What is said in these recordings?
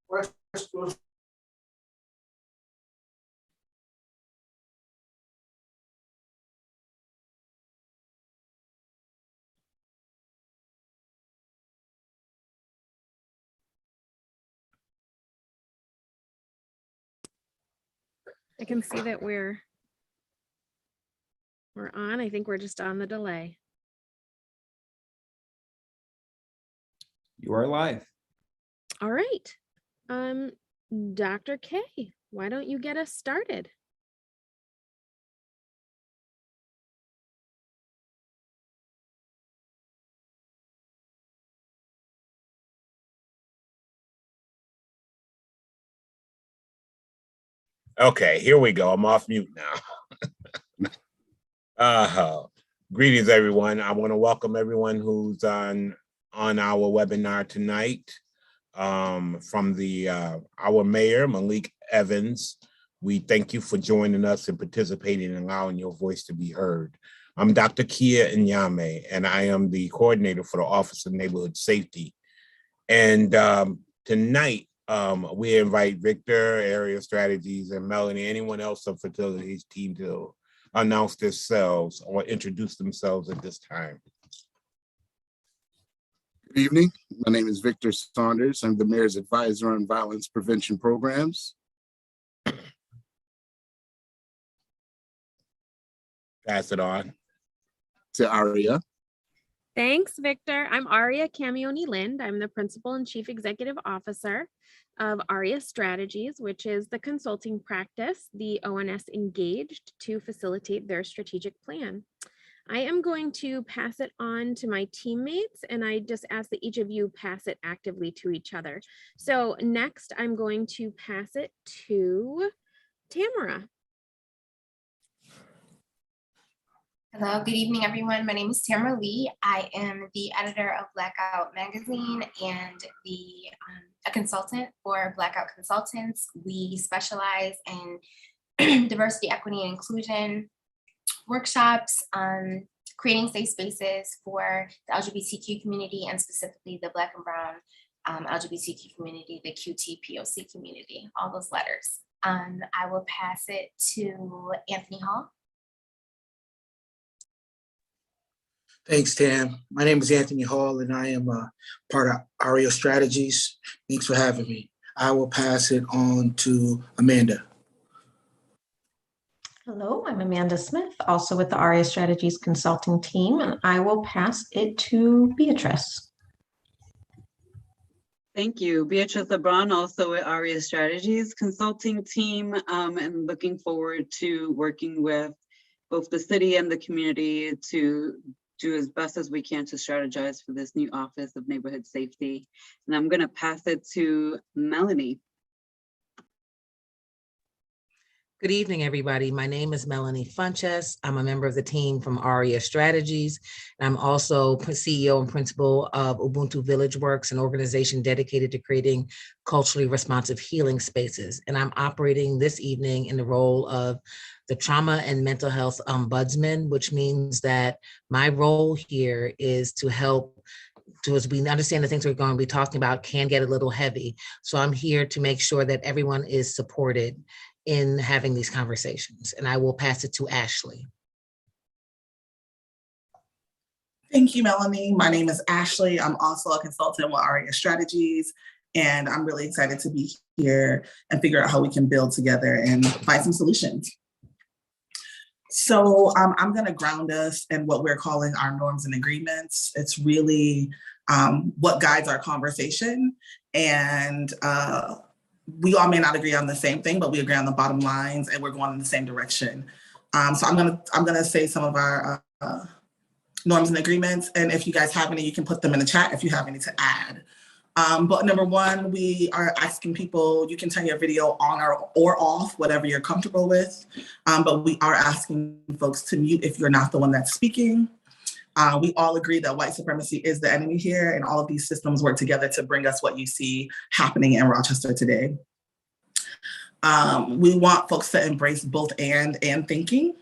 I can see that we're on. I think we're just on the delay. You are live. All right. Dr. K, why don't you get us started? Okay, here we go. I'm off mute now. Greetings, everyone. I want to welcome everyone who's on our webinar tonight. From our mayor, Malik Evans. We thank you for joining us and participating and allowing your voice to be heard. I'm Dr. Kia Nyame, and I am the coordinator for the Office of Neighborhood Safety. And tonight, we invite Victor, Area Strategies, and Melanie, anyone else on Fertility's team to announce themselves or introduce themselves at this time. Good evening. My name is Victor Saunders. I'm the Mayor's Advisor on Violence Prevention Programs. Pass it on to Aria. Thanks, Victor. I'm Aria Camioni Lind. I'm the Principal and Chief Executive Officer of Aria Strategies, which is the consulting practice the ONS engaged to facilitate their strategic plan. I am going to pass it on to my teammates, and I just ask that each of you pass it actively to each other. So next, I'm going to pass it to Tamara. Hello, good evening, everyone. My name is Tamara Lee. I am the editor of Blackout Magazine and a consultant for Blackout Consultants. We specialize in diversity, equity, and inclusion workshops, creating safe spaces for the LGBTQ community and specifically the Black and Brown LGBTQ community, the QT-POC community, all those letters. I will pass it to Anthony Hall. Thanks, Tam. My name is Anthony Hall, and I am part of Aria Strategies. Thanks for having me. I will pass it on to Amanda. Hello, I'm Amanda Smith, also with the Aria Strategies consulting team, and I will pass it to Beatrice. Thank you. Beatrice LeBron, also with Aria Strategies consulting team, and looking forward to working with both the city and the community to do as best as we can to strategize for this new Office of Neighborhood Safety. And I'm going to pass it to Melanie. Good evening, everybody. My name is Melanie Funches. I'm a member of the team from Aria Strategies. And I'm also CEO and principal of Ubuntu Village Works, an organization dedicated to creating culturally responsive healing spaces. And I'm operating this evening in the role of the Trauma and Mental Health Ombudsman, which means that my role here is to help as we understand the things we're going to be talking about can get a little heavy. So I'm here to make sure that everyone is supported in having these conversations. And I will pass it to Ashley. Thank you, Melanie. My name is Ashley. I'm also a consultant with Aria Strategies, and I'm really excited to be here and figure out how we can build together and find some solutions. So I'm going to ground us in what we're calling our norms and agreements. It's really what guides our conversation. And we all may not agree on the same thing, but we agree on the bottom lines and we're going in the same direction. So I'm gonna say some of our norms and agreements. And if you guys have any, you can put them in the chat if you have any to add. But number one, we are asking people, you can turn your video on or off, whatever you're comfortable with. But we are asking folks to mute if you're not the one that's speaking. We all agree that white supremacy is the enemy here, and all of these systems work together to bring us what you see happening in Rochester today. We want folks to embrace both and thinking.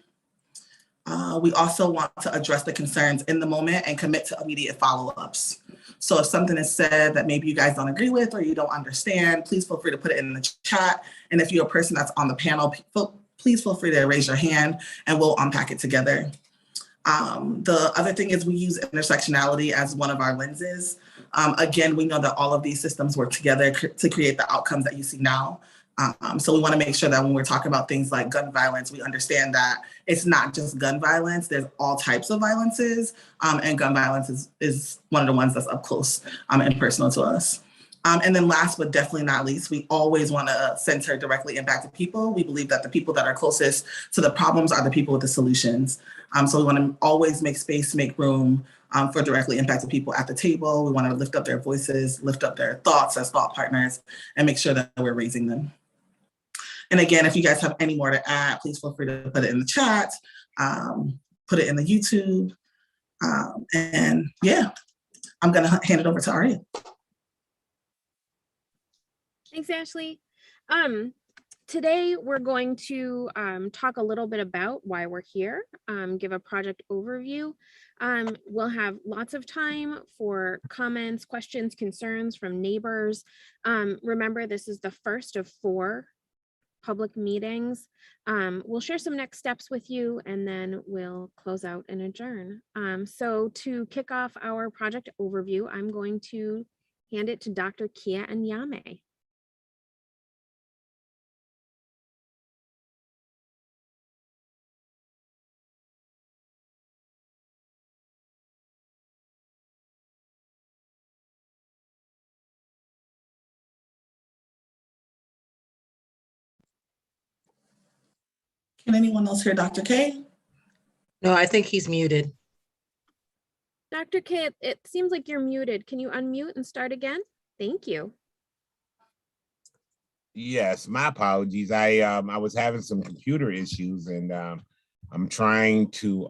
We also want to address the concerns in the moment and commit to immediate follow-ups. So if something is said that maybe you guys don't agree with or you don't understand, please feel free to put it in the chat. And if you're a person that's on the panel, please feel free to raise your hand and we'll unpack it together. The other thing is we use intersectionality as one of our lenses. Again, we know that all of these systems work together to create the outcomes that you see now. So we want to make sure that when we're talking about things like gun violence, we understand that it's not just gun violence, there's all types of violences, and gun violence is one of the ones that's up close and personal to us. And then last but definitely not least, we always want to center directly impacted people. We believe that the people that are closest to the problems are the people with the solutions. So we want to always make space, make room for directly impacted people at the table. We want to lift up their voices, lift up their thoughts as thought partners, and make sure that we're raising them. And again, if you guys have any more to add, please feel free to put it in the chat, put it in the YouTube. And yeah, I'm going to hand it over to Aria. Thanks, Ashley. Today, we're going to talk a little bit about why we're here, give a project overview. We'll have lots of time for comments, questions, concerns from neighbors. Remember, this is the first of 4 public meetings. We'll share some next steps with you and then we'll close out and adjourn. So to kick off our project overview, I'm going to hand it to Dr. Kia Anyame. Can anyone else hear Dr. K? No, I think he's muted. Dr. K, it seems like you're muted. Can you unmute and start again? Thank you. Yes, my apologies. I was having some computer issues and I'm trying to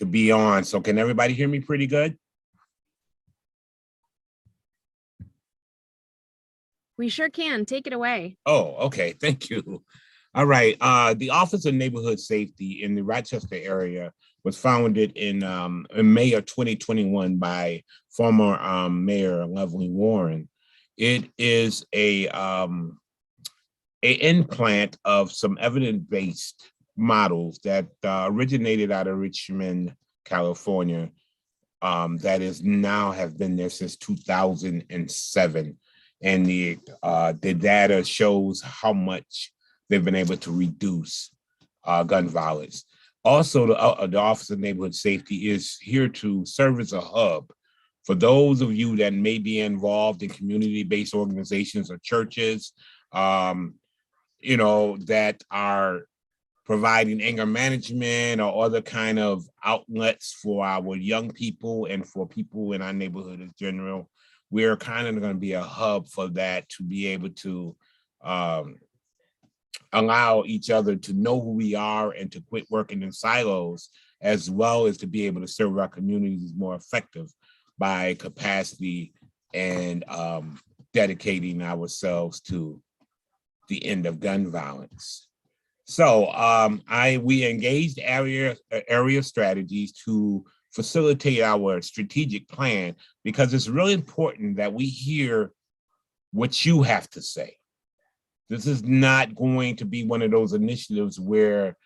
be on. So can everybody hear me pretty good? We sure can. Take it away. Oh, okay. Thank you. All right. The Office of Neighborhood Safety in the Rochester area was founded in May of 2021 by former Mayor Lovely Warren. It is a implant of some evidence-based models that originated out of Richmond, California, that is now have been there since 2007. And the data shows how much they've been able to reduce gun violence. Also, the Office of Neighborhood Safety is here to serve as a hub for those of you that may be involved in community-based organizations or churches, you know, that are providing anger management or other kind of outlets for our young people and for people in our neighborhood in general. We're kind of going to be a hub for that, to be able to allow each other to know who we are and to quit working in silos, as well as to be able to serve our communities more effective by capacity and dedicating ourselves to the end of gun violence. So we engaged area strategies to facilitate our strategic plan, because it's really important that we hear what you have to say. This is not going to be one of those initiatives where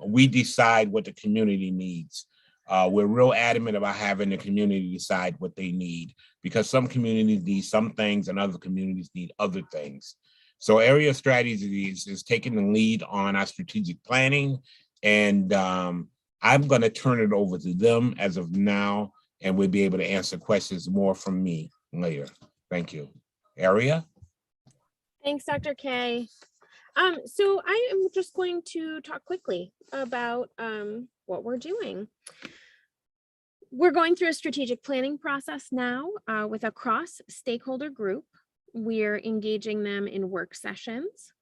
we decide what the community needs. We're real adamant about having the community decide what they need, because some communities need some things and other communities need other things. So area strategies is taking the lead on our strategic planning, and I'm going to turn it over to them as of now, and we'll be able to answer questions more from me later. Thank you. Area? Thanks, Dr. K. So I am just going to talk quickly about what we're doing. We're going through a strategic planning process now with a cross-stakeholder group. We're engaging them in work sessions.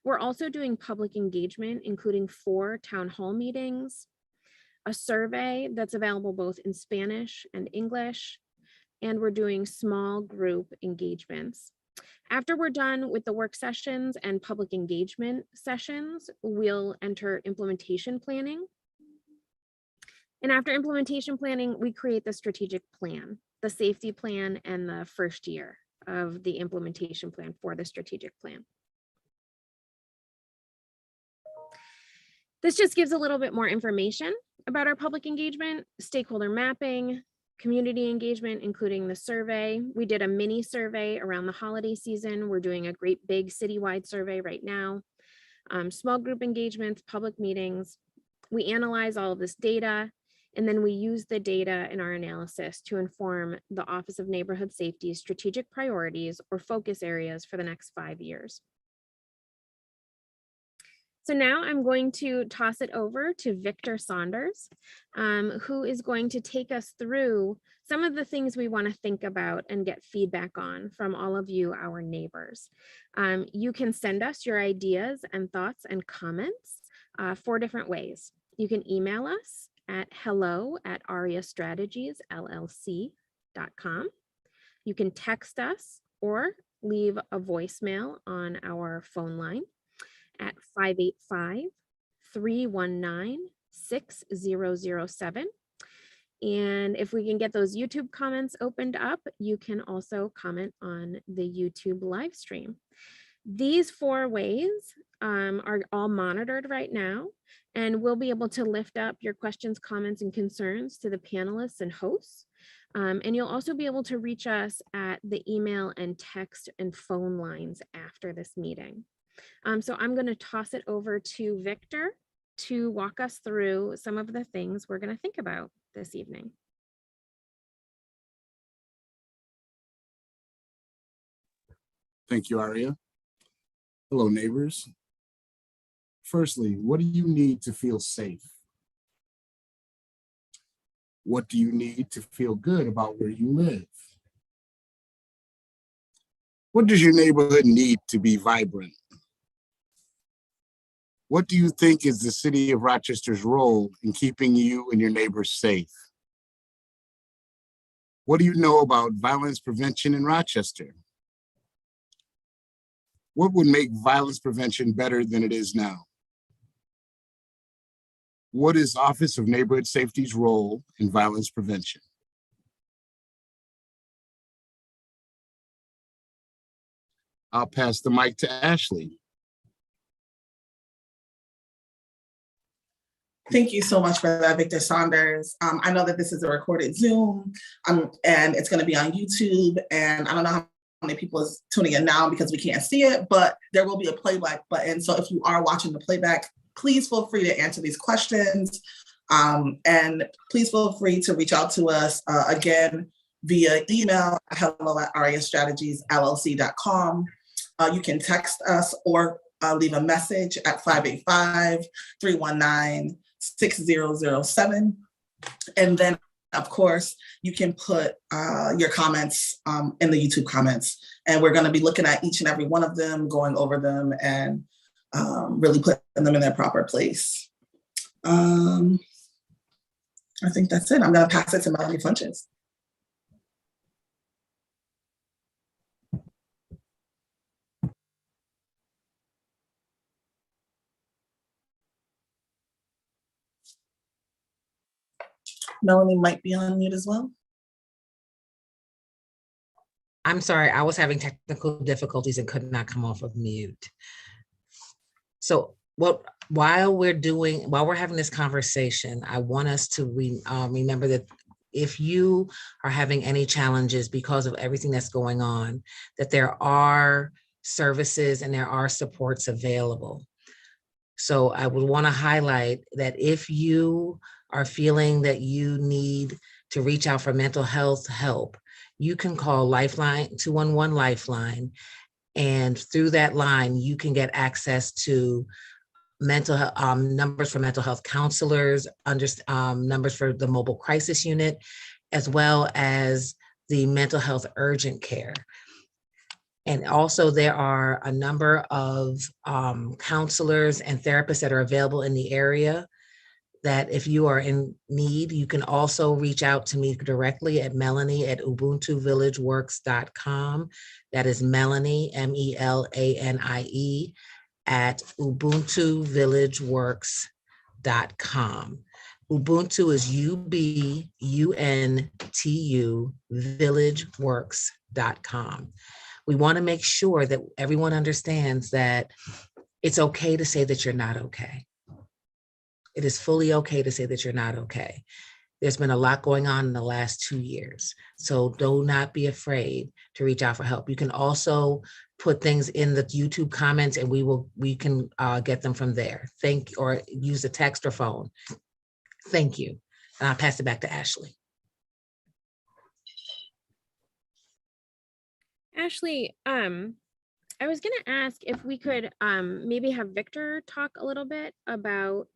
We're also doing public engagement, including 4 town hall meetings, a survey that's available both in Spanish and English, and we're doing small group engagements. After we're done with the work sessions and public engagement sessions, we'll enter implementation planning. And after implementation planning, we create the strategic plan, the safety plan, and the first year of the implementation plan for the strategic plan. This just gives a little bit more information about our public engagement, stakeholder mapping, community engagement, including the survey. We did a mini survey around the holiday season. We're doing a great big citywide survey right now. Small group engagements, public meetings. We analyze all of this data, and then we use the data in our analysis to inform the Office of Neighborhood Safety's strategic priorities or focus areas for the next 5 years. So now I'm going to toss it over to Victor Saunders, who is going to take us through some of the things we want to think about and get feedback on from all of you, our neighbors. You can send us your ideas and thoughts and comments 4 different ways. You can email us at hello@ariastrategiesllc.com. You can text us or leave a voicemail on our phone line at 585-319-6007. And if we can get those YouTube comments opened up, you can also comment on the YouTube live stream. These 4 ways are all monitored right now, and we'll be able to lift up your questions, comments, and concerns to the panelists and hosts. And you'll also be able to reach us at the email and text and phone lines after this meeting. So I'm going to toss it over to Victor to walk us through some of the things we're going to think about this evening. Thank you, Aria. Hello, neighbors. Firstly, what do you need to feel safe? What do you need to feel good about where you live? What does your neighborhood need to be vibrant? What do you think is the city of Rochester's role in keeping you and your neighbors safe? What do you know about violence prevention in Rochester? What would make violence prevention better than it is now? What is Office of Neighborhood Safety's role in violence prevention? I'll pass the mic to Ashley. Thank you so much for that, Victor Saunders. I know that this is a recorded Zoom and it's going to be on YouTube, and I don't know how many people is tuning in now because we can't see it, but there will be a playback button. So if you are watching the playback, please feel free to answer these questions. And please feel free to reach out to us again via email, hello@ariastrategiesllc.com. You can text us or leave a message at 585-319-6007. And then, of course, you can put your comments in the YouTube comments. And we're going to be looking at each and every one of them, going over them, and really putting them in their proper place. I think that's it. I'm going to pass it to Melanie Funches. Melanie might be on mute as well. I'm sorry, I was having technical difficulties and could not come off of mute. So while we're having this conversation, I want us to remember that if you are having any challenges because of everything that's going on, that there are services and there are supports available. So I would want to highlight that if you are feeling that you need to reach out for mental health help, you can call Lifeline, 211 Lifeline, and through that line, you can get access to mental health numbers for mental health counselors, numbers for the mobile crisis unit, as well as the mental health urgent care. And also there are a number of counselors and therapists that are available in the area that if you are in need, you can also reach out to me directly at melanie@ubuntuvillageworks.com. That is Melanie, MELANIE, at ubuntuvillageworks.com. Ubuntu is UBUNTU villageworks.com. We want to make sure that everyone understands that it's okay to say that you're not okay. It is fully okay to say that you're not okay. There's been a lot going on in the last 2 years. So do not be afraid to reach out for help. You can also put things in the YouTube comments and we can get them from there. Or use a text or phone. Thank you. And I'll pass it back to Ashley. Ashley, I was going to ask if we could maybe have Victor talk a little bit about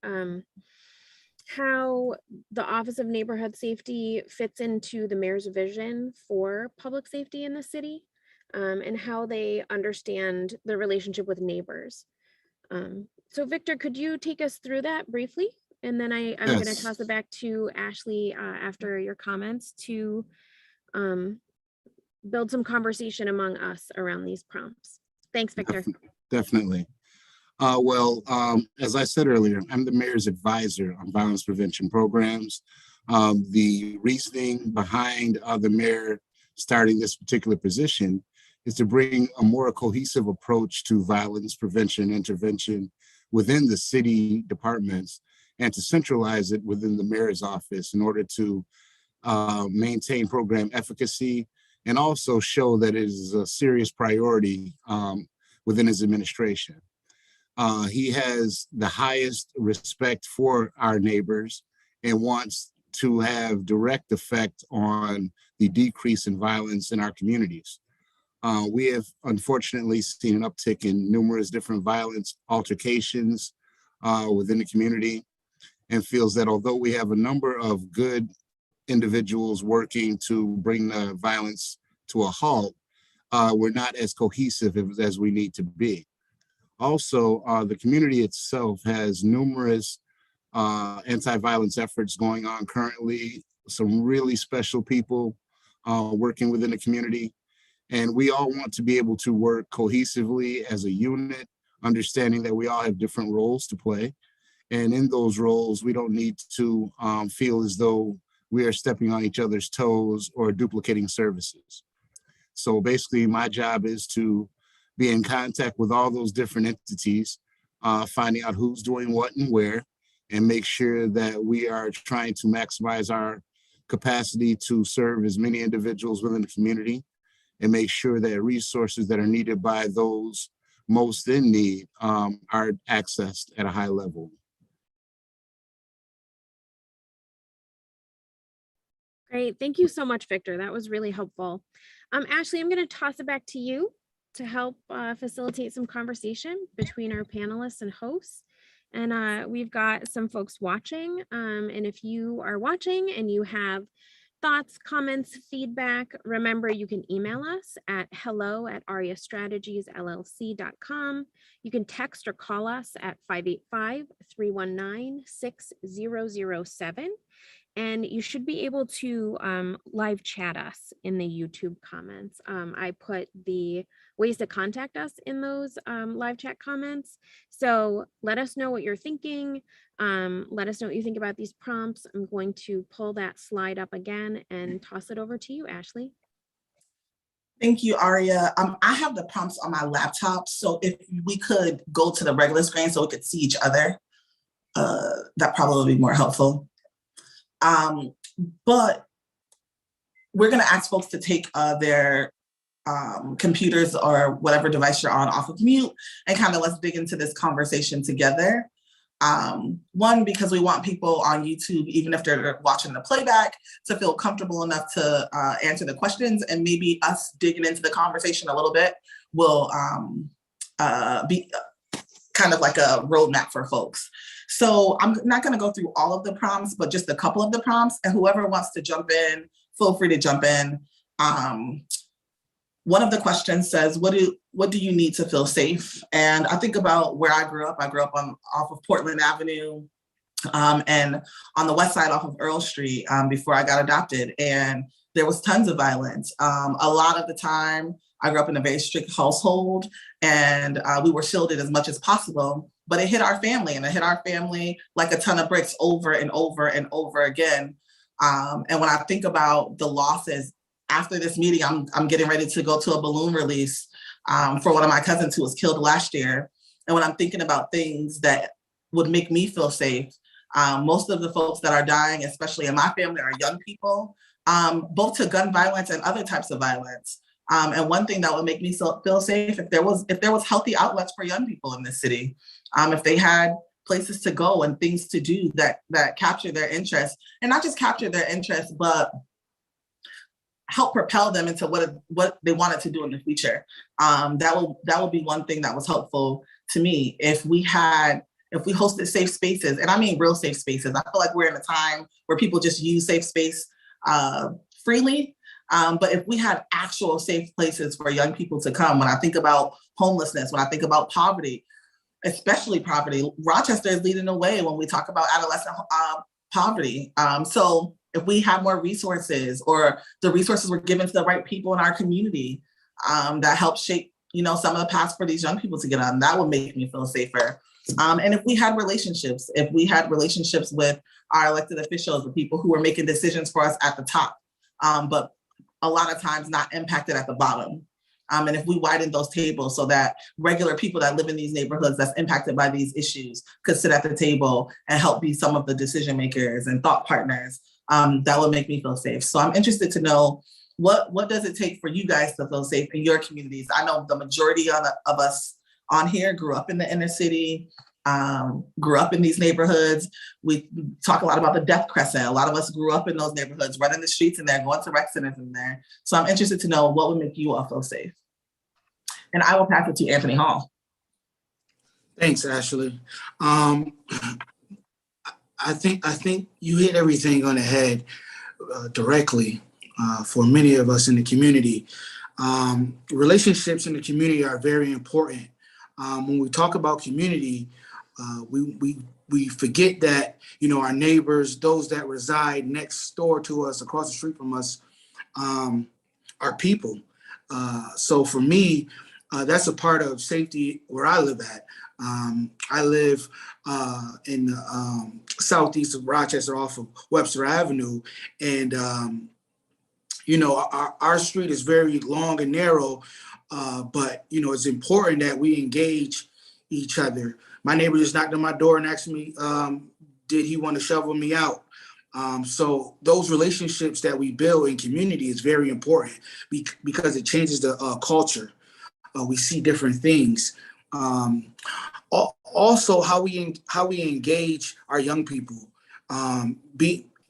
how the Office of Neighborhood Safety fits into the mayor's vision for public safety in the city, and how they understand the relationship with neighbors. So Victor, could you take us through that briefly? And then I'm going to toss it back to Ashley after your comments to build some conversation among us around these prompts. Thanks, Victor. Definitely. As I said earlier, I'm the mayor's advisor on violence prevention programs. The reasoning behind the mayor starting this particular position is to bring a more cohesive approach to violence prevention and intervention within the city departments and to centralize it within the mayor's office in order to maintain program efficacy and also show that it is a serious priority within his administration. He has the highest respect for our neighbors and wants to have direct effect on the decrease in violence in our communities. We have unfortunately seen an uptick in numerous different violence altercations within the community, and feels that although we have a number of good individuals working to bring the violence to a halt, we're not as cohesive as we need to be. Also, the community itself has numerous anti-violence efforts going on currently, some really special people working within the community. And we all want to be able to work cohesively as a unit, understanding that we all have different roles to play. And in those roles, we don't need to feel as though we are stepping on each other's toes or duplicating services. So basically, my job is to be in contact with all those different entities, finding out who's doing what and where, and make sure that we are trying to maximize our capacity to serve as many individuals within the community and make sure that resources that are needed by those most in need are accessed at a high level. Great. Thank you so much, Victor. That was really helpful. Ashley, I'm going to toss it back to you to help facilitate some conversation between our panelists and hosts. And we've got some folks watching. And if you are watching and you have thoughts, comments, feedback, remember you can email us at hello@ariastrategiesllc.com. You can text or call us at 585-319-6007. And you should be able to live chat us in the YouTube comments. I put the ways to contact us in those live chat comments. So let us know what you're thinking. Let us know what you think about these prompts. I'm going to pull that slide up again and toss it over to you, Ashley. Thank you, Aria. I have the prompts on my laptop. So if we could go to the regular screen so we could see each other, that probably would be more helpful. But we're going to ask folks to take their computers or whatever device you're on off of mute and kind of let's dig into this conversation together. One, because we want people on YouTube, even if they're watching the playback, to feel comfortable enough to answer the questions, and maybe us digging into the conversation a little bit will be kind of like a roadmap for folks. So I'm not going to go through all of the prompts, but just a couple of the prompts, and whoever wants to jump in, feel free to jump in. One of the questions says, what do you need to feel safe? And I think about where I grew up. I grew up off of Portland Avenue and on the west side off of Earl Street before I got adopted. And there was tons of violence. A lot of the time, I grew up in a very strict household, and we were shielded as much as possible, but it hit our family, and it hit our family like a ton of bricks over and over and over again. And when I think about the losses after this meeting, I'm getting ready to go to a balloon release for one of my cousins who was killed last year. And when I'm thinking about things that would make me feel safe, most of the folks that are dying, especially in my family, are young people, both to gun violence and other types of violence. And one thing that would make me feel safe, if there was healthy outlets for young people in this city, if they had places to go and things to do that capture their interest, and not just capture their interest, but help propel them into what they wanted to do in the future. That would be one thing that was helpful to me. If we hosted safe spaces, and I mean real safe spaces. I feel like we're in a time where people just use safe space freely. But if we had actual safe places for young people to come, when I think about homelessness, when I think about poverty, especially poverty, Rochester is leading the way when we talk about adolescent poverty. So if we have more resources, or the resources were given to the right people in our community, that helps shape, some of the paths for these young people to get on, that would make me feel safer. And if we had relationships with our elected officials, the people who were making decisions for us at the top, but a lot of times not impacted at the bottom. And if we widen those tables so that regular people that live in these neighborhoods that's impacted by these issues could sit at the table and help be some of the decision makers and thought partners, that would make me feel safe. So I'm interested to know, what does it take for you guys to feel safe in your communities? I know the majority of us on here grew up in the inner city, grew up in these neighborhoods. We talk a lot about the Death Crescent. A lot of us grew up in those neighborhoods, running the streets in there, going to rec centers in there. So I'm interested to know what would make you all feel safe. And I will pass it to Anthony Hall. Thanks, Ashley. I think you hit everything on the head directly for many of us in the community. Relationships in the community are very important. When we talk about community, we forget that, our neighbors, those that reside next door to us, across the street from us, are people. So for me, that's a part of safety where I live at. I live in the southeast of Rochester off of Webster Avenue. And, our street is very long and narrow, but, it's important that we engage each other. My neighbor just knocked on my door and asked me, did he want to shovel me out? So those relationships that we build in community is very important because it changes the culture. We see different things. Also, how we engage our young people,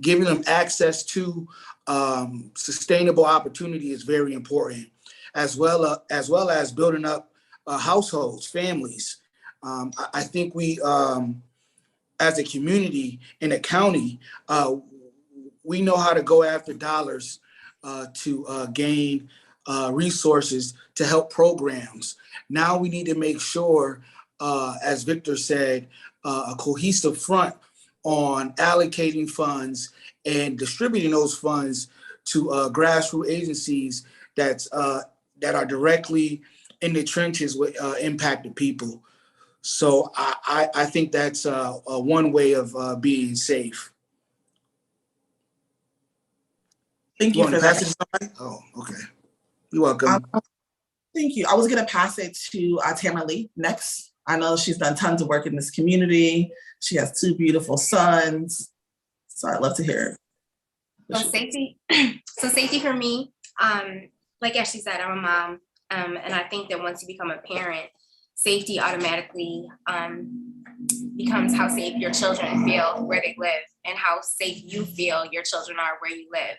giving them access to sustainable opportunity is very important, as well as building up households, families. I think we, as a community in a county, we know how to go after dollars to gain resources to help programs. Now we need to make sure, as Victor said, a cohesive front on allocating funds and distributing those funds to grassroots agencies that are directly in the trenches with impacted people. So I think that's one way of being safe. Thank you for that. Oh, okay. You're welcome. Thank you. I was going to pass it to Tamara Lee next. I know she's done tons of work in this community. She has 2 beautiful sons. So I'd love to hear. So safety for me, like Ashley said, I'm a mom. And I think that once you become a parent, safety automatically becomes how safe your children feel where they live, and how safe you feel your children are where you live.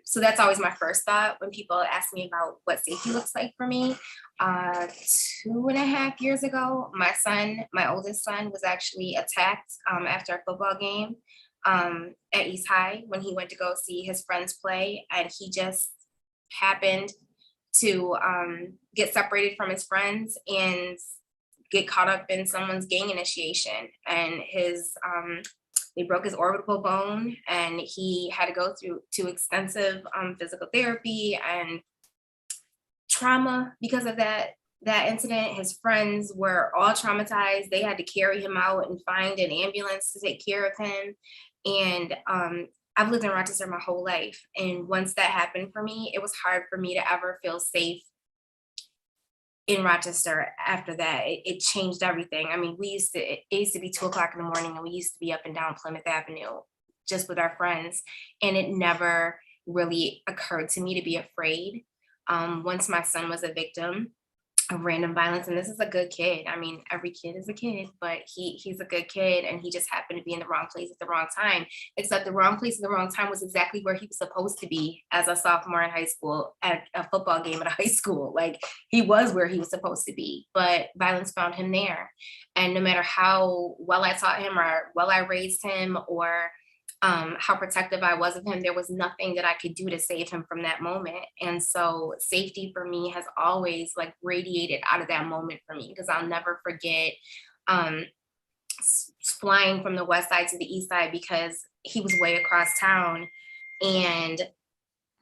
So that's always my first thought when people ask me about what safety looks like for me. 2.5 years ago, my oldest son was actually attacked after a football game at East High when he went to go see his friends play, and he just happened to get separated from his friends and get caught up in someone's gang initiation, and they broke his orbital bone, and he had to go through extensive physical therapy and trauma because of that incident. His friends were all traumatized. They had to carry him out and find an ambulance to take care of him. And I've lived in Rochester my whole life. And once that happened for me, it was hard for me to ever feel safe in Rochester after that. It changed everything. I mean, it used to be 2:00 in the morning and we used to be up and down Plymouth Avenue just with our friends. And it never really occurred to me to be afraid. Once my son was a victim of random violence, and this is a good kid. I mean, every kid is a kid, but he's a good kid, and he just happened to be in the wrong place at the wrong time. Except the wrong place at the wrong time was exactly where he was supposed to be as a sophomore in high school at a football game at a high school. Like, he was where he was supposed to be, but violence found him there. And no matter how well I taught him or well I raised him, or how protective I was of him, there was nothing that I could do to save him from that moment. And so safety for me has always like radiated out of that moment for me, because I'll never forget flying from the west side to the east side because he was way across town, and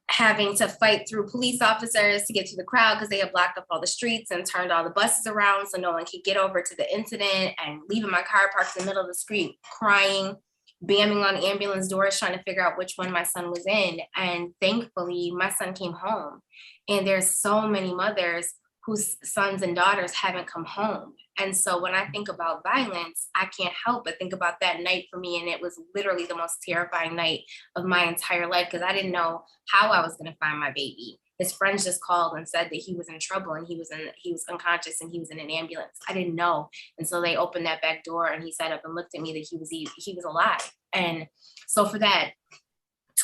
having to fight through police officers to get to the crowd because they had blocked up all the streets and turned all the buses around so no one could get over to the incident, and leaving my car parked in the middle of the street, crying, bamming on ambulance doors, trying to figure out which one my son was in. And thankfully, my son came home. And there's so many mothers whose sons and daughters haven't come home. And so when I think about violence, I can't help but think about that night for me. And it was literally the most terrifying night of my entire life, because I didn't know how I was going to find my baby. His friends just called and said that he was in trouble and he was unconscious and he was in an ambulance. I didn't know. And so they opened that back door and he sat up and looked at me that he was alive. And so for that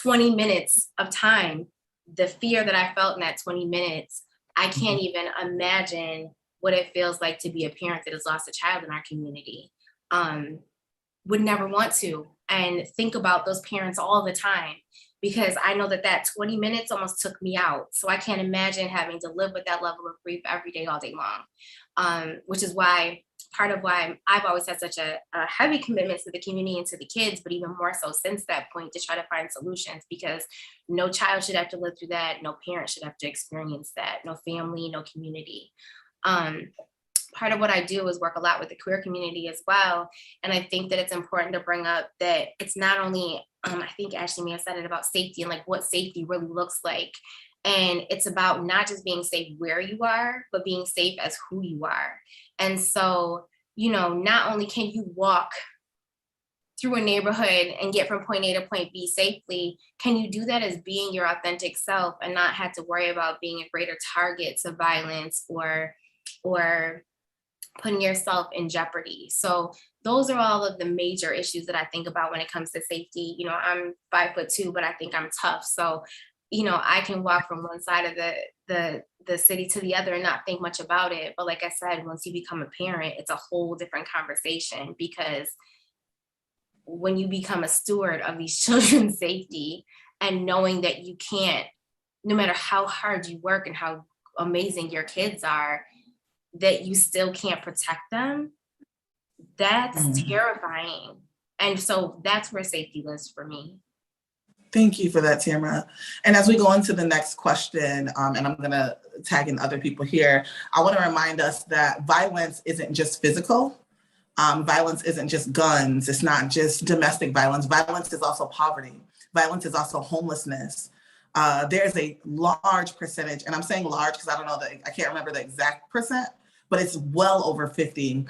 20 minutes of time, the fear that I felt in that 20 minutes, I can't even imagine what it feels like to be a parent that has lost a child in our community. Would never want to, and think about those parents all the time, because I know that 20 minutes almost took me out. So I can't imagine having to live with that level of grief every day, all day long, which is part of why I've always had such a heavy commitment to the community and to the kids, but even more so since that point, to try to find solutions, because no child should have to live through that. No parent should have to experience that. No family, no community. Part of what I do is work a lot with the queer community as well. And I think that it's important to bring up that it's not only, I think Ashley may have said it, about safety and like what safety really looks like. And it's about not just being safe where you are, but being safe as who you are. And so, not only can you walk through a neighborhood and get from point A to point B safely, can you do that as being your authentic self and not have to worry about being a greater target to violence or putting yourself in jeopardy. So those are all of the major issues that I think about when it comes to safety. I'm 5'2", but I think I'm tough. So, I can walk from one side of the city to the other and not think much about it. But like I said, once you become a parent, it's a whole different conversation, because when you become a steward of these children's safety and knowing that you can't, no matter how hard you work and how amazing your kids are, that you still can't protect them, that's terrifying. And so that's where safety lives for me. Thank you for that, Tamara. And as we go into the next question, and I'm going to tag in other people here, I want to remind us that violence isn't just physical. Violence isn't just guns. It's not just domestic violence. Violence is also poverty. Violence is also homelessness. There's a large percentage, and I'm saying large because I can't remember the exact percent, but it's well over 50%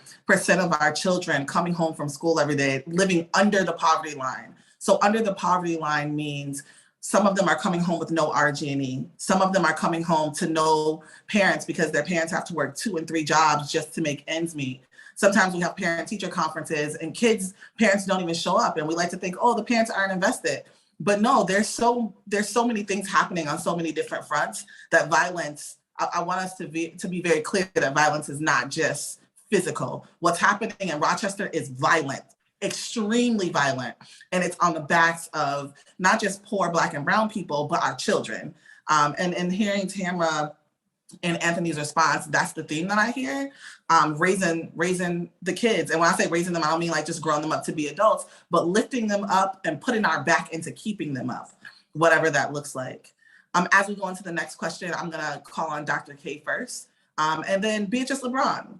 of our children coming home from school every day living under the poverty line. So under the poverty line means some of them are coming home with no RG&E. Some of them are coming home to no parents because their parents have to work 2 and 3 jobs just to make ends meet. Sometimes we have parent-teacher conferences and parents don't even show up, and we like to think, oh, the parents aren't invested. But no, there's so many things happening on so many different fronts that violence, I want us to be very clear that violence is not just physical. What's happening in Rochester is violent, extremely violent. And it's on the backs of not just poor Black and brown people, but our children. And hearing Tamara and Anthony's response, that's the theme that I hear, raising the kids. And when I say raising them, I don't mean like just growing them up to be adults, but lifting them up and putting our back into keeping them up, whatever that looks like. As we go into the next question, I'm gonna call on Dr. K first, and then Beatrice LeBron.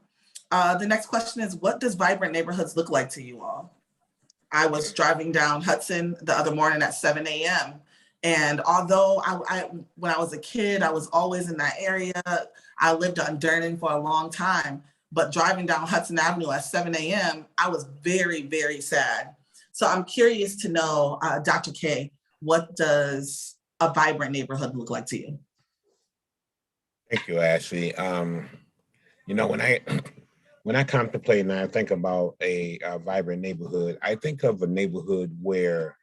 The next question is, what does vibrant neighborhoods look like to you all? I was driving down Hudson the other morning at 7 a.m. And although when I was a kid, I was always in that area. I lived on Durnan for a long time, but driving down Hudson Avenue at 7 a.m., I was very, very sad. So I'm curious to know, Dr. K, what does a vibrant neighborhood look like to you? Thank you, Ashley. You know, when I contemplate and I think about a vibrant neighborhood, I think of a neighborhood where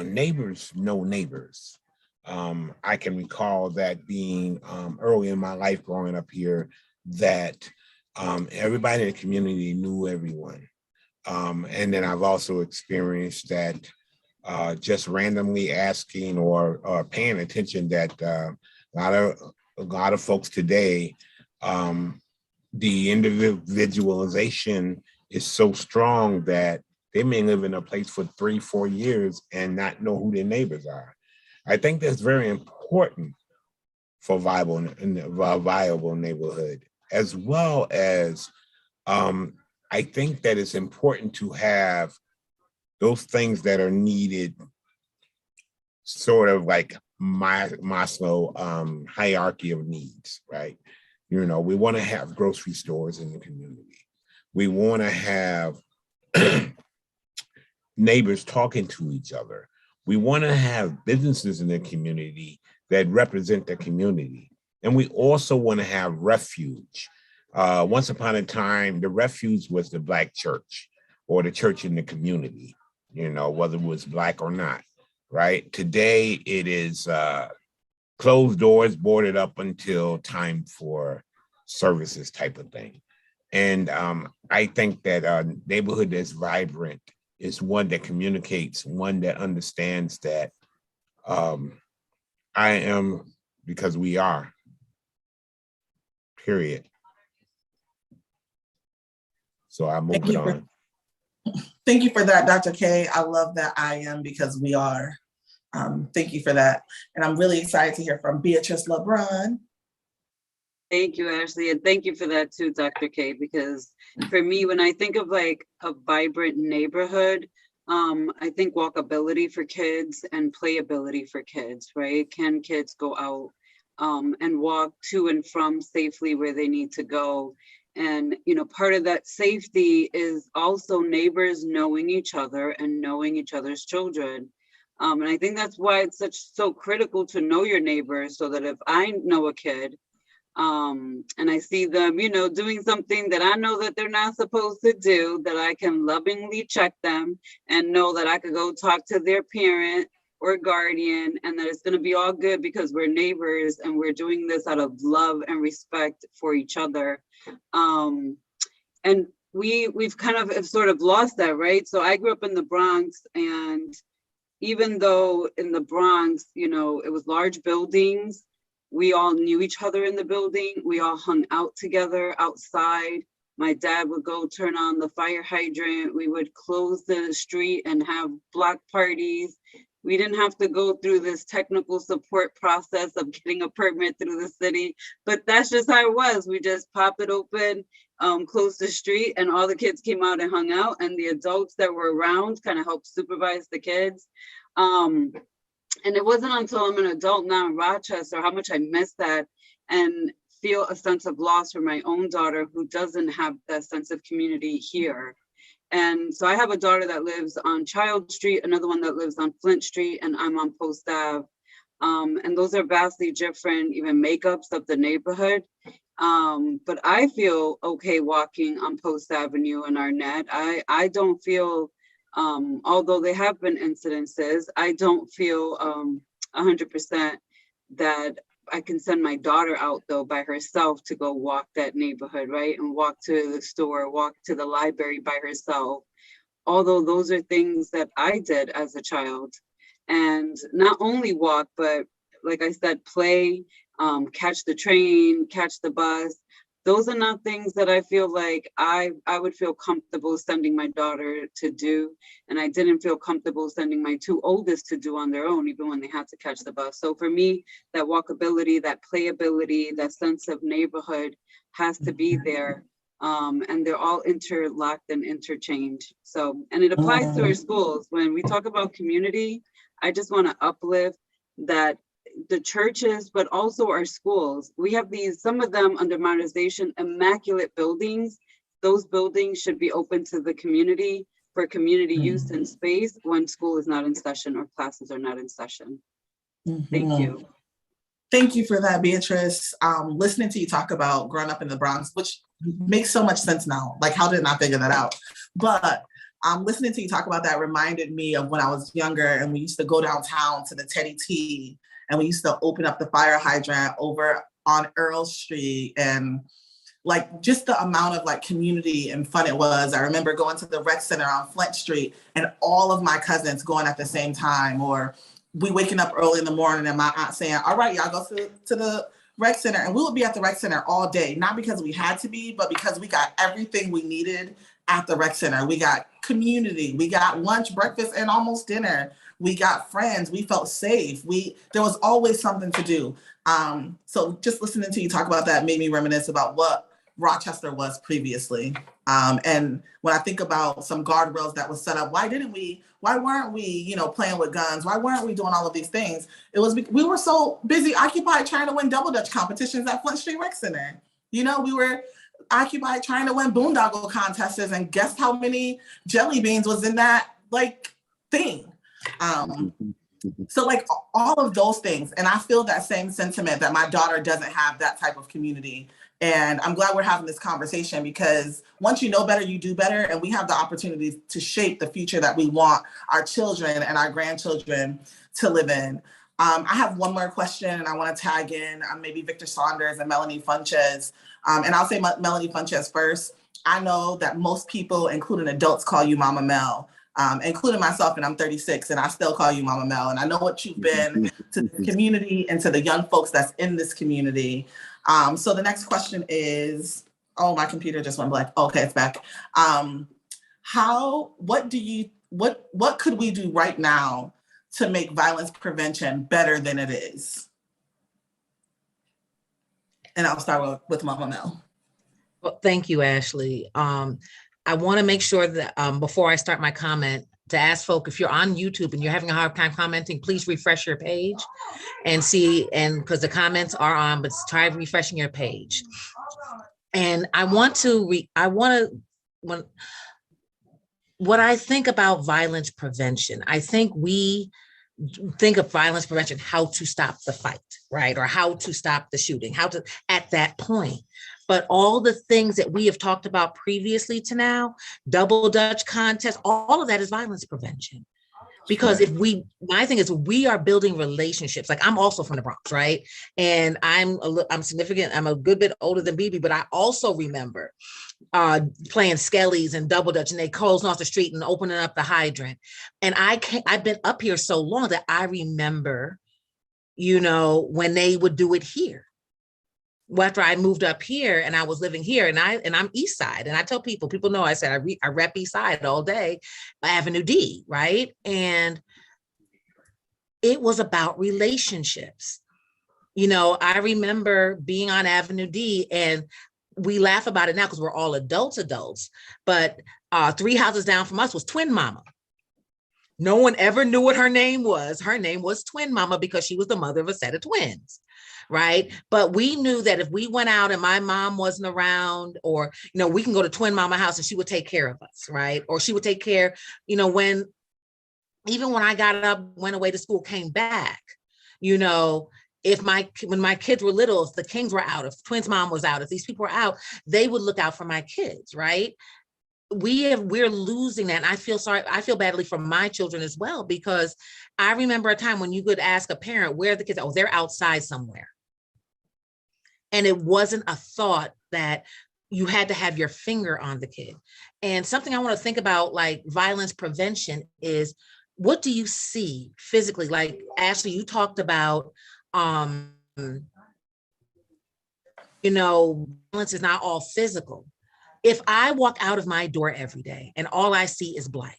neighbors know neighbors. I can recall that being early in my life growing up here, that everybody in the community knew everyone. And then I've also experienced that just randomly asking or paying attention that a lot of folks today, the individualization is so strong that they may live in a place for 3-4 years and not know who their neighbors are. I think that's very important for a viable neighborhood, as well as I think that it's important to have those things that are needed, sort of like Maslow hierarchy of needs, right? You know, we want to have grocery stores in the community. We want to have neighbors talking to each other. We want to have businesses in the community that represent the community. And we also want to have refuge. Once upon a time, the refuge was the Black church or the church in the community, you know, whether it was Black or not, right? Today, it is closed doors, boarded up until time for services type of thing. And I think that a neighborhood that's vibrant is one that communicates, one that understands that I am because we are, period. So I move it on. Thank you for that, Dr. K. I love that I am because we are. Thank you for that. And I'm really excited to hear from Beatrice LeBron. Thank you, Ashley. And thank you for that too, Dr. K, because for me, when I think of like a vibrant neighborhood, I think walkability for kids and playability for kids, right? Can kids go out and walk to and from safely where they need to go? And, you know, part of that safety is also neighbors knowing each other and knowing each other's children. And I think that's why it's so critical to know your neighbors, so that if I know a kid and I see them, you know, doing something that I know that they're not supposed to do, that I can lovingly check them and know that I could go talk to their parent or guardian, and that it's going to be all good because we're neighbors and we're doing this out of love and respect for each other. And we've kind of have sort of lost that, right? So I grew up in the Bronx, and even though in the Bronx, you know, it was large buildings, we all knew each other in the building. We all hung out together outside. My dad would go turn on the fire hydrant. We would close the street and have block parties. We didn't have to go through this technical support process of getting a permit through the city, but that's just how it was. We just popped it open, closed the street, and all the kids came out and hung out, and the adults that were around kind of helped supervise the kids. And it wasn't until I'm an adult now in Rochester how much I miss that and feel a sense of loss for my own daughter who doesn't have that sense of community here. And so I have a daughter that lives on Child Street, another one that lives on Flint Street, and I'm on Post Ave. And those are vastly different, even makeups of the neighborhood. But I feel okay walking on Post Avenue and Arnett. I don't feel, although there have been incidences, I don't feel 100% that I can send my daughter out though by herself to go walk that neighborhood, right? And walk to the store, walk to the library by herself. Although those are things that I did as a child. And not only walk, but like I said, play, catch the train, catch the bus. those are not things that I feel like I would feel comfortable sending my daughter to do. And I didn't feel comfortable sending my two oldest to do on their own, even when they had to catch the bus. So for me, that walkability, that playability, that sense of neighborhood has to be there. And they're all interlocked and interchanged. So, and it applies to our schools. When we talk about community, I just want to uplift that the churches, but also our schools. We have these, some of them under modernization, immaculate buildings. Those buildings should be open to the community for community use and space when school is not in session or classes are not in session. Thank you. Thank you for that, Beatrice. Listening to you talk about growing up in the Bronx, which makes so much sense now. Like, how did I figure that out? But listening to you talk about that reminded me of when I was younger and we used to go downtown to the Teddy T and we used to open up the fire hydrant over on Earl Street, and like just the amount of like community and fun it was. I remember going to the rec center on Flint Street and all of my cousins going at the same time, or we waking up early in the morning and my aunt saying, all right, y'all go to the rec center. And we would be at the rec center all day, not because we had to be, but because we got everything we needed at the rec center. We got community, we got lunch, breakfast, and almost dinner. We got friends, we felt safe. There was always something to do. So just listening to you talk about that made me reminisce about what Rochester was previously. And when I think about some guardrails that was set up, why weren't we, playing with guns? Why weren't we doing all of these things? It was, we were so busy occupied trying to win double dutch competitions at Flint Street Rec Center. We were occupied trying to win boondoggle contests, and guess how many jelly beans was in that thing. So all of those things. And I feel that same sentiment that my daughter doesn't have that type of community. And I'm glad we're having this conversation, because once you know better, you do better. And we have the opportunity to shape the future that we want our children and our grandchildren to live in. I have one more question, and I want to tag in maybe Victor Saunders and Melanie Funches. And I'll say Melanie Funches first. I know that most people, including adults, call you Mama Mel. Including myself, and I'm 36, and I still call you Mama Mel. And I know what you've been to the community and to the young folks that's in this community. So the next question is, oh, my computer just went blank. Okay, it's back. What could we do right now to make violence prevention better than it is? And I'll start with Mama Mel. Well, thank you, Ashley. I want to make sure that before I start my comment, to ask folk, if you're on YouTube and you're having a hard time commenting, please refresh your page and see, and because the comments are on, but try refreshing your page. And what I think about violence prevention, I think we think of violence prevention, how to stop the fight, right? Or how to stop the shooting, how to, at that point. But all the things that we have talked about previously to now, double Dutch contest, all of that is violence prevention. Because my thing is, we are building relationships. Like, I'm also from the Bronx, right? And I'm significant, I'm a good bit older than BB, but I also remember playing skellies and double Dutch, and they closing off the street and opening up the hydrant. And I've been up here so long that I remember, when they would do it here. After I moved up here and I was living here, and I'm East Side, and I tell people know, I said I rep East Side all day, Avenue D, right? And it was about relationships. I remember being on Avenue D, and we laugh about it now because we're all adults, but 3 houses down from us was Twin Mama. No one ever knew what her name was. Her name was Twin Mama because she was the mother of a set of twins. Right. But we knew that if we went out and my mom wasn't around, or, we can go to Twin Mama house and she would take care of us. Right. Or she would take care, even when I got up, went away to school, came back, when my kids were little, if the Kings were out, if Twins mom was out, if these people were out, they would look out for my kids. Right. We're losing that. And I feel badly for my children as well, because I remember a time when you could ask a parent, where are the kids? Oh, they're outside somewhere. And it wasn't a thought that you had to have your finger on the kid. And something I want to think about, like violence prevention, is what do you see physically? Like, Ashley, you talked about, Violence is not all physical. If I walk out of my door every day and all I see is blight,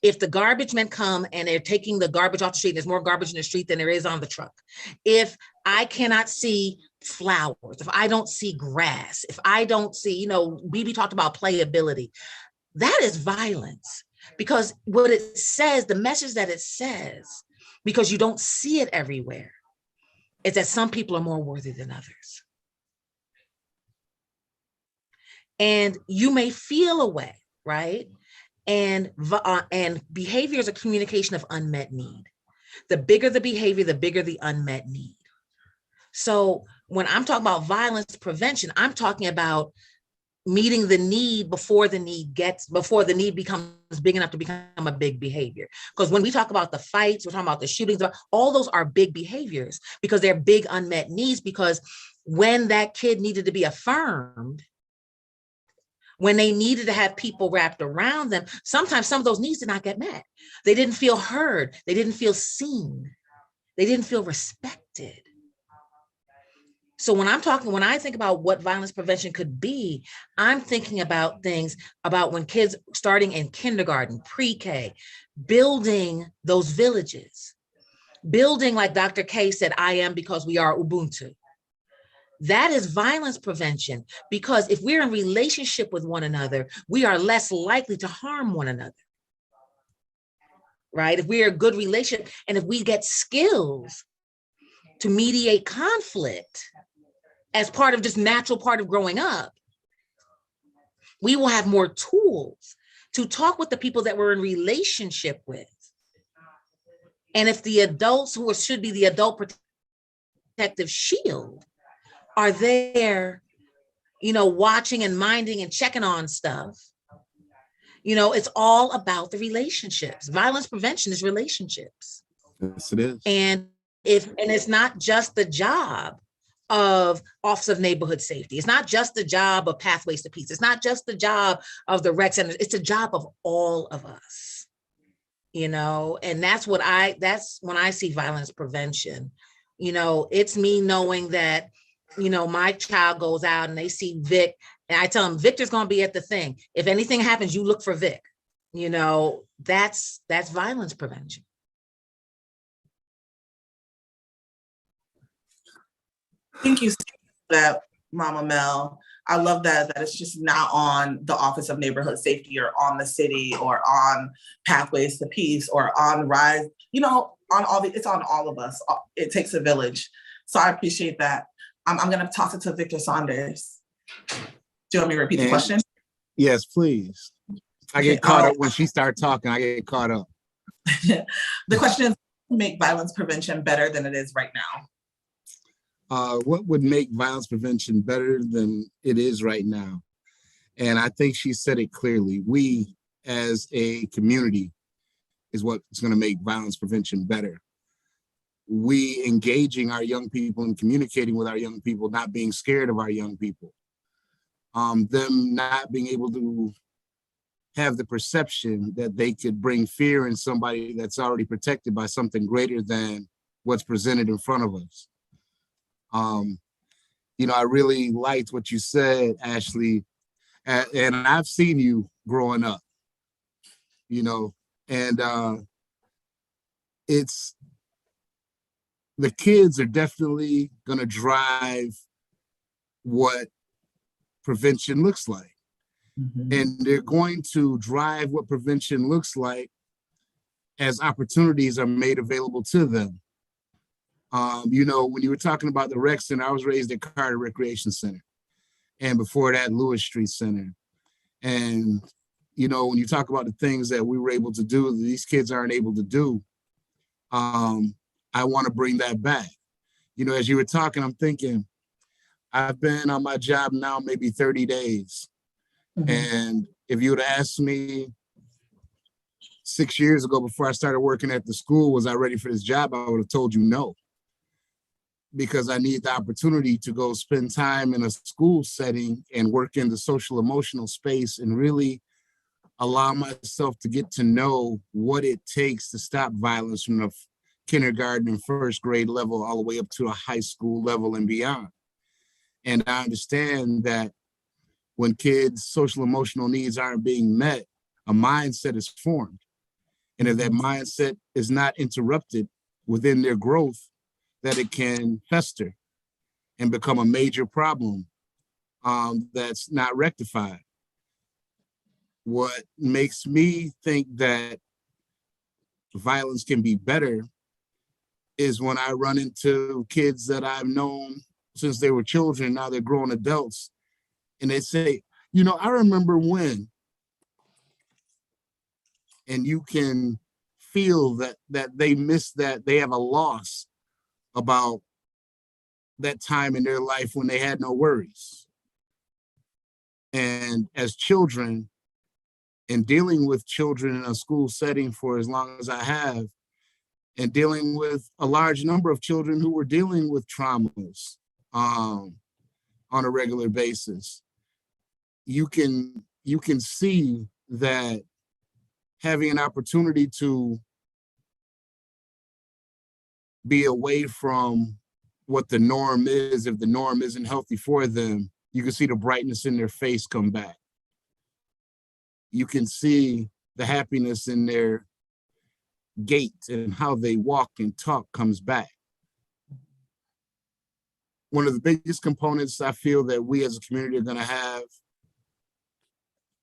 if the garbage men come and they're taking the garbage off the street, there's more garbage in the street than there is on the truck. If I cannot see flowers, if I don't see grass, if I don't see, BB talked about playability, that is violence. Because what it says, the message that it says, because you don't see it everywhere, is that some people are more worthy than others. And you may feel a way, right? And behavior is a communication of unmet need. The bigger the behavior, the bigger the unmet need. So when I'm talking about violence prevention, I'm talking about meeting the need before the need becomes big enough to become a big behavior. Because when we talk about the fights, we're talking about the shootings, all those are big behaviors because they're big unmet needs. Because when that kid needed to be affirmed, when they needed to have people wrapped around them, sometimes some of those needs did not get met. They didn't feel heard. They didn't feel seen. They didn't feel respected. So when I think about what violence prevention could be, I'm thinking about things about when kids starting in kindergarten, pre-K, building those villages, building, like Dr. K said, I am because we are Ubuntu. That is violence prevention, because if we're in relationship with one another, we are less likely to harm one another, right? If we're a good relationship and if we get skills to mediate conflict as part of just natural part of growing up, we will have more tools to talk with the people that we're in relationship with. And if the adults who should be the adult protective shield are there, watching and minding and checking on stuff, it's all about the relationships. Violence prevention is relationships. Yes, it is. And it's not just the job of Office of Neighborhood Safety. It's not just the job of Pathways to Peace. It's not just the job of the rec centers. It's the job of all of us, and that's when I see violence prevention. It's me knowing that, my child goes out and they see Vic and I tell them Victor's going to be at the thing. If anything happens, you look for Vic. That's violence prevention. Thank you for that, Mama Mel. I love that it's just not on the Office of Neighborhood Safety or on the city or on Pathways to Peace or on Rise, it's on all of us. It takes a village. So I appreciate that. I'm going to toss it to Victor Saunders. Do you want me to repeat the question? Yes, please. I get caught up when she starts talking. I get caught up. The question is, make violence prevention better than it is right now? What would make violence prevention better than it is right now? And I think she said it clearly. We, as a community, is what's going to make violence prevention better. We engaging our young people and communicating with our young people, not being scared of our young people. Them not being able to have the perception that they could bring fear in somebody that's already protected by something greater than what's presented in front of us. I really liked what you said, Ashley, and I've seen you growing up, and it's, the kids are definitely going to drive what prevention looks like. Mm-hmm. And they're going to drive what prevention looks like as opportunities are made available to them. When you were talking about the rec center, I was raised at Carter Recreation Center. And before that, Lewis Street Center. And, when you talk about the things that we were able to do, that these kids aren't able to do, I want to bring that back. As you were talking, I'm thinking, I've been on my job now maybe 30 days. Mm-hmm. And if you would have asked me 6 years ago before I started working at the school, was I ready for this job? I would have told you no. Because I need the opportunity to go spend time in a school setting and work in the social emotional space and really allow myself to get to know what it takes to stop violence from the kindergarten and first grade level all the way up to a high school level and beyond. And I understand that when kids' social emotional needs aren't being met, a mindset is formed. And if that mindset is not interrupted within their growth, that it can fester and become a major problem that's not rectified. What makes me think that violence can be better is when I run into kids that I've known since they were children, now they're grown adults, and they say, you know, I remember when, and you can feel that they miss that, they have a loss about that time in their life when they had no worries. And as children, and dealing with children in a school setting for as long as I have, and dealing with a large number of children who were dealing with traumas on a regular basis, you can see that having an opportunity to be away from what the norm is, if the norm isn't healthy for them, you can see the brightness in their face come back. You can see the happiness in their gait and how they walk and talk comes back. One of the biggest components I feel that we as a community are going to have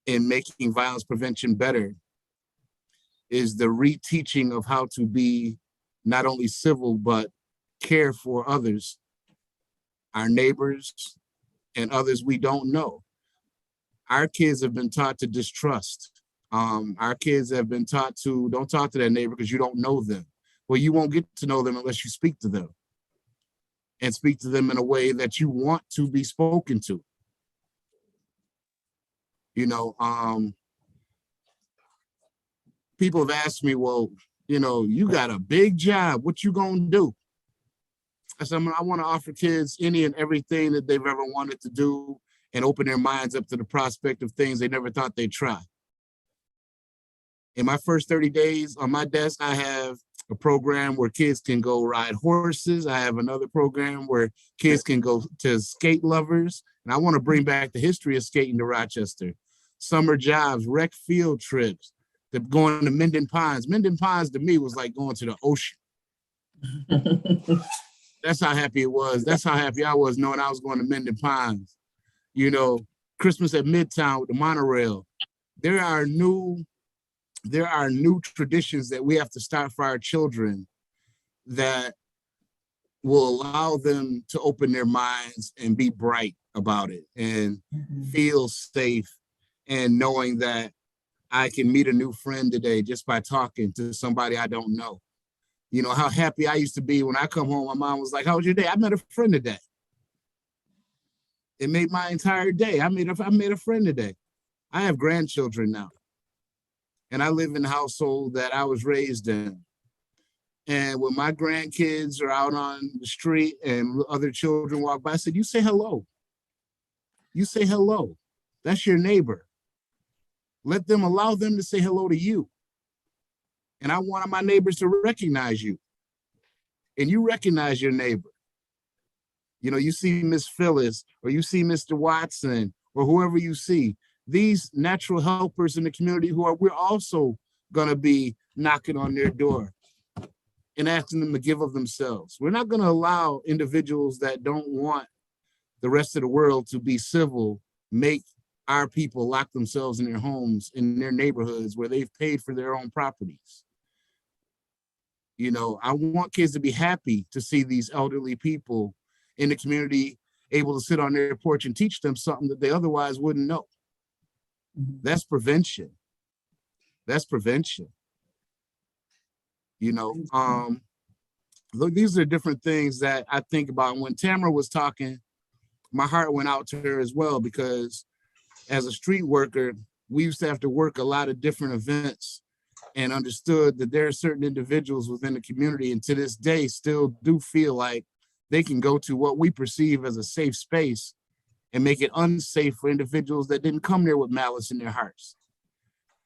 in making violence prevention better is the reteaching of how to be not only civil, but care for others, our neighbors, and others we don't know. Our kids have been taught to distrust. Our kids have been taught to don't talk to that neighbor because you don't know them. Well, you won't get to know them unless you speak to them, and speak to them in a way that you want to be spoken to. You know, people have asked me, well, you know, you got a big job. What you gonna do? I said, I want to offer kids any and everything that they've ever wanted to do and open their minds up to the prospect of things they never thought they'd try. In my first 30 days on my desk, I have a program where kids can go ride horses. I have another program where kids can go to skate lovers. And I want to bring back the history of skating to Rochester. Summer jobs, rec field trips, going to Minden Ponds. Minden Ponds to me was like going to the ocean. That's how happy it was. That's how happy I was knowing I was going to Minden Ponds. You know, Christmas at Midtown with the monorail. There are new traditions that we have to start for our children that will allow them to open their minds and be bright about it and feel safe, and knowing that I can meet a new friend today just by talking to somebody I don't know. You know, how happy I used to be when I come home, my mom was like, how was your day? I met a friend today. It made my entire day. I made a friend today. I have grandchildren now. And I live in the household that I was raised in. And when my grandkids are out on the street and other children walk by, I said, you say hello. You say hello. That's your neighbor. Allow them to say hello to you. And I want my neighbors to recognize you. And you recognize your neighbor. You know, you see Miss Phyllis, or you see Mr. Watson, or whoever you see. These natural helpers in the community we're also gonna be knocking on their door and asking them to give of themselves. We're not gonna allow individuals that don't want the rest of the world to be civil make our people lock themselves in their homes, in their neighborhoods where they've paid for their own properties. You know, I want kids to be happy to see these elderly people in the community able to sit on their porch and teach them something that they otherwise wouldn't know. That's prevention. That's prevention. You know, look, these are different things that I think about. When Tamara was talking, my heart went out to her as well, because as a street worker, we used to have to work a lot of different events, and understood that there are certain individuals within the community, and to this day still do feel like they can go to what we perceive as a safe space and make it unsafe for individuals that didn't come there with malice in their hearts.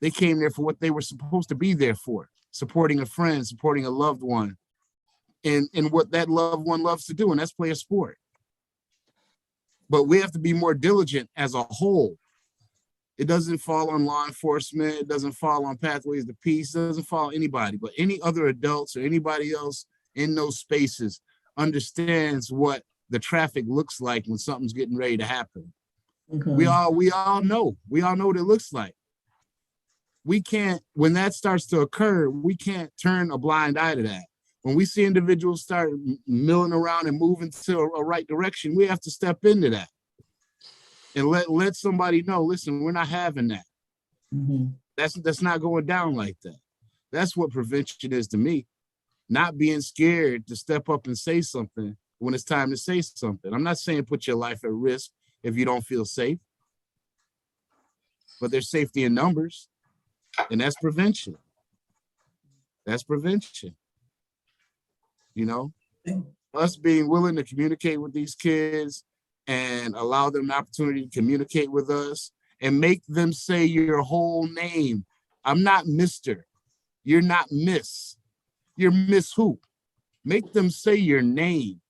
They came there for what they were supposed to be there for, supporting a friend, supporting a loved one, and what that loved one loves to do, and that's play a sport. but we have to be more diligent as a whole. It doesn't fall on law enforcement. It doesn't fall on Pathways to Peace. It doesn't fall on anybody, but any other adults or anybody else in those spaces understands what the traffic looks like when something's getting ready to happen. We all know what it looks like. We can't, when that starts to occur, we can't turn a blind eye to that. When we see individuals start milling around and moving to a right direction, we have to step into that and let somebody know, listen, we're not having that. That's not going down like that. That's what prevention is to me. Not being scared to step up and say something when it's time to say something. I'm not saying put your life at risk if you don't feel safe, but there's safety in numbers, and that's prevention. That's prevention. You know, us being willing to communicate with these kids and allow them an opportunity to communicate with us and make them say your whole name. I'm not Mr. You're not Miss. You're Miss who? Make them say your name.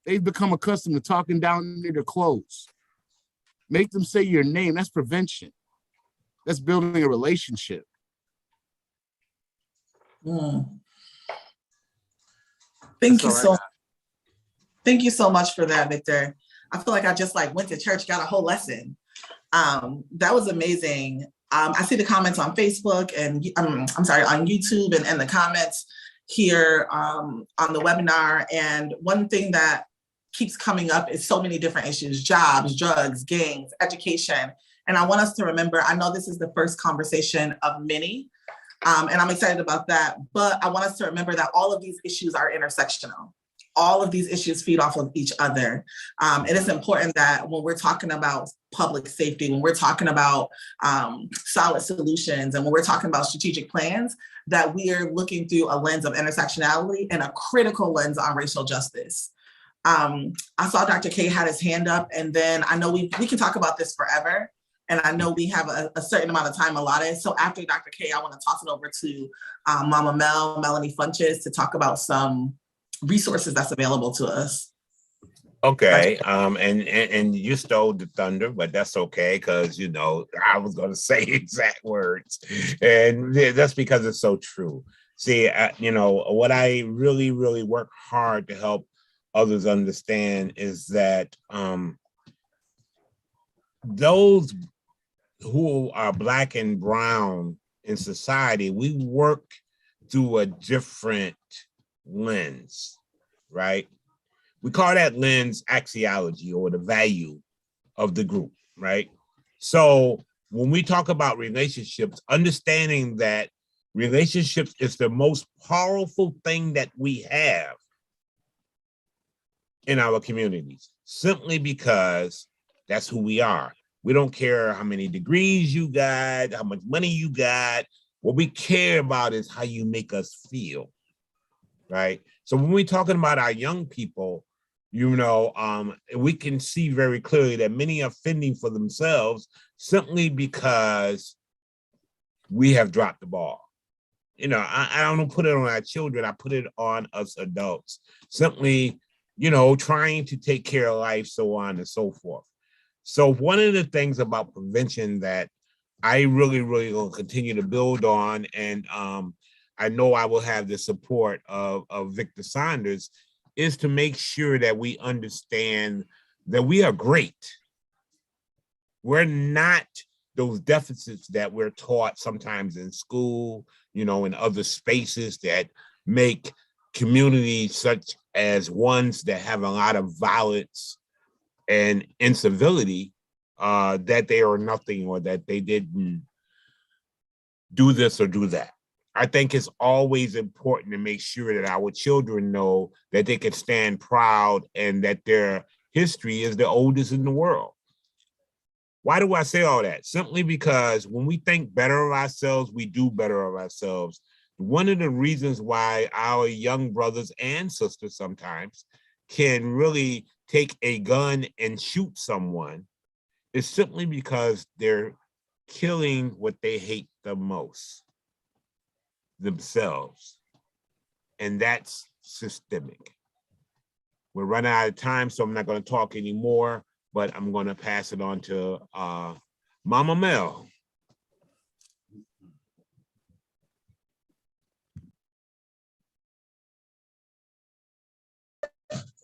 They've become accustomed to talking down near their clothes. Make them say your name. That's prevention. That's building a relationship. Thank you so much for that, Victor. I feel like I just went to church, got a whole lesson. That was amazing. I see the comments on Facebook and on YouTube and the comments here on the webinar. And one thing that keeps coming up is so many different issues: jobs, drugs, gangs, education. And I want us to remember, I know this is the first conversation of many, and I'm excited about that, but I want us to remember that all of these issues are intersectional. All of these issues feed off of each other. And it's important that when we're talking about public safety, when we're talking about solid solutions, and when we're talking about strategic plans, that we are looking through a lens of intersectionality and a critical lens on racial justice. I saw Dr. K had his hand up, and then I know we can talk about this forever. And I know we have a certain amount of time allotted. So after Dr. K, I want to toss it over to Mama Melanie Funches, to talk about some resources that's available to us. Okay, and you stole the thunder, but that's okay, because I was going to say exact words, and that's because it's so true. See, what I really, really work hard to help others understand is that those who are Black and brown in society, we work through a different lens, right? We call that lens axiology, or the value of the group, right? So when we talk about relationships, understanding that relationships is the most powerful thing that we have in our communities, simply because that's who we are. We don't care how many degrees you got, how much money you got. What we care about is how you make us feel, right? So when we're talking about our young people, we can see very clearly that many are fending for themselves simply because we have dropped the ball. I don't put it on our children, I put it on us adults. Simply, trying to take care of life, so on and so forth. So one of the things about prevention that I really, really will continue to build on, and I know I will have the support of Victor Saunders, is to make sure that we understand that we are great. We're not those deficits that we're taught sometimes in school, in other spaces that make communities such as ones that have a lot of violence and incivility, that they are nothing, or that they didn't do this or do that. I think it's always important to make sure that our children know that they can stand proud and that their history is the oldest in the world. Why do I say all that? Simply because when we think better of ourselves, we do better of ourselves. One of the reasons why our young brothers and sisters sometimes can really take a gun and shoot someone is simply because they're killing what they hate the most, themselves. And that's systemic. We're running out of time, so I'm not going to talk anymore. but I'm going to pass it on to Mama Mel.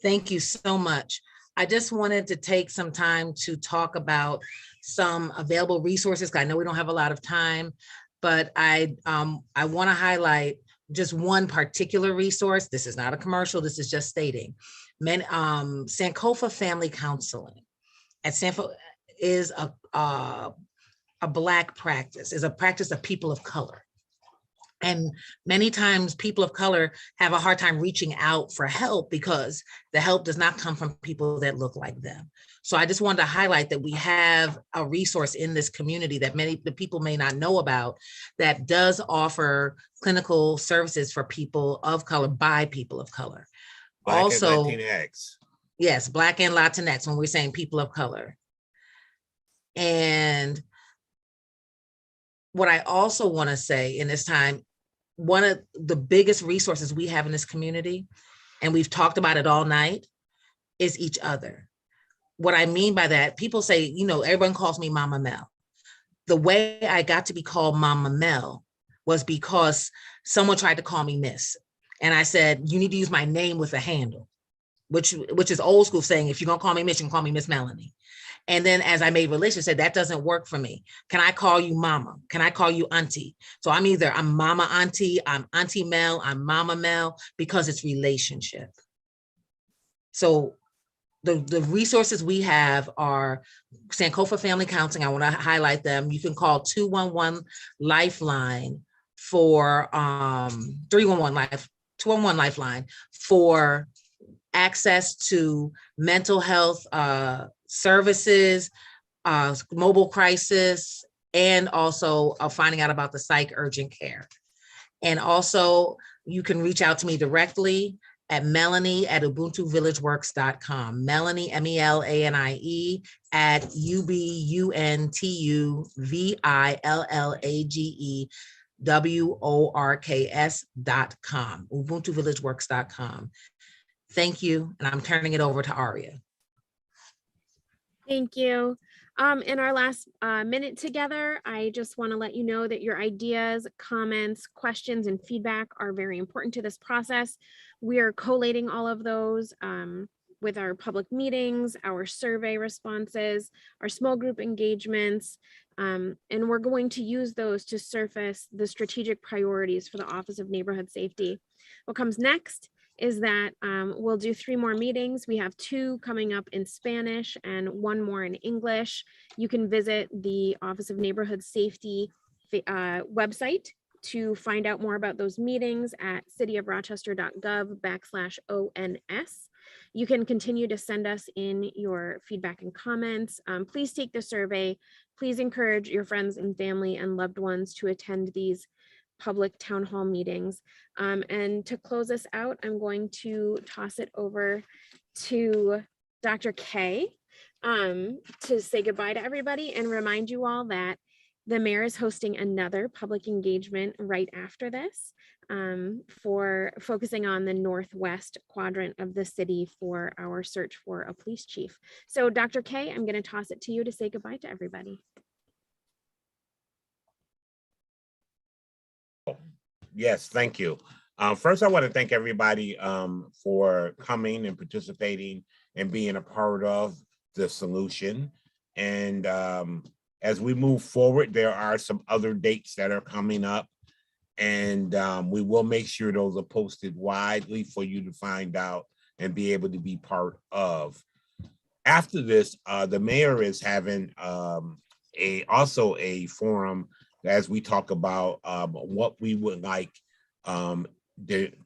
Thank you so much. I just wanted to take some time to talk about some available resources. I know we don't have a lot of time, but I want to highlight just one particular resource. This is not a commercial. This is just stating. Sankofa Family Counseling at Sanford is a Black practice, is a practice of people of color. And many times people of color have a hard time reaching out for help because the help does not come from people that look like them. So I just wanted to highlight that we have a resource in this community that many the people may not know about that does offer clinical services for people of color by people of color. Black Also, and Latinx. Yes, Black and Latinx when we're saying people of color. And what I also want to say in this time, one of the biggest resources we have in this community, and we've talked about it all night, is each other. What I mean by that, people say, you know, everyone calls me Mama Mel. The way I got to be called Mama Mel was because someone tried to call me Miss. And I said, you need to use my name with a handle, which is old school saying, if you're gonna call me Miss, you can call me Miss Melanie. And then as I made relations, said, that doesn't work for me. Can I call you Mama? Can I call you Auntie? So I'm Mama Auntie, I'm Auntie Mel, I'm Mama Mel, because it's relationship. So the resources we have are Sankofa Family Counseling. I want to highlight them. You can call 211 Lifeline for 211 Lifeline for access to mental health services, mobile crisis, and also finding out about the psych urgent care. And also you can reach out to me directly at Melanie@UbuntuVillageWorks.com. Melanie, MELANIE at UBUNTUVILLAGEWORKS.com. UbuntuVillageWorks.com. Thank you. And I'm turning it over to Aria. Thank you. In our last minute together, I just want to let you know that your ideas, comments, questions, and feedback are very important to this process. We are collating all of those with our public meetings, our survey responses, our small group engagements, and we're going to use those to surface the strategic priorities for the Office of Neighborhood Safety. What comes next is that we'll do 3 more meetings. We have 2 coming up in Spanish and 1 more in English. You can visit the Office of Neighborhood Safety website to find out more about those meetings at cityofrochester.gov/ONS. You can continue to send us in your feedback and comments. Please take the survey. Please encourage your friends and family and loved ones to attend these public town hall meetings. And to close us out, I'm going to toss it over to Dr. K to say goodbye to everybody and remind you all that the mayor is hosting another public engagement right after this for focusing on the northwest quadrant of the city for our search for a police chief. So Dr. K, I'm going to toss it to you to say goodbye to everybody. Yes, thank you. First, I want to thank everybody for coming and participating and being a part of the solution. And as we move forward, there are some other dates that are coming up, and we will make sure those are posted widely for you to find out and be able to be part of. After this, the mayor is having also a forum as we talk about what we would like the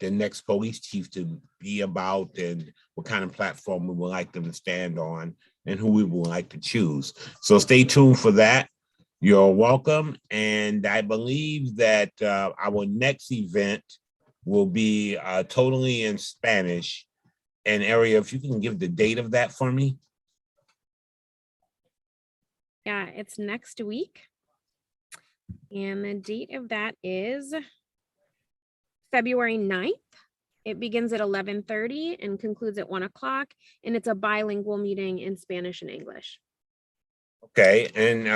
next police chief to be about and what kind of platform we would like them to stand on and who we would like to choose. So stay tuned for that. You're welcome. And I believe that our next event will be totally in Spanish. And Aria, if you can give the date of that for me. Yeah, it's next week. And the date of that is February 9th It begins at 11:30 and concludes at 1 o'clock, and it's a bilingual meeting in Spanish and English. Okay, and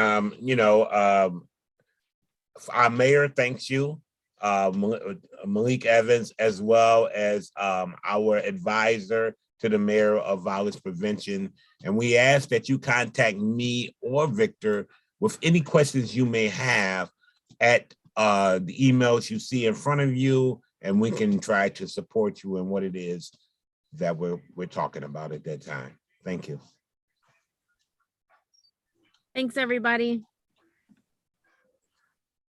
our mayor thanks you, Malik Evans, as well as our advisor to the mayor of violence prevention. And we ask that you contact me or Victor with any questions you may have at the emails you see in front of you, and we can try to support you in what it is that we're talking about at that time. Thank you. Thanks, everybody.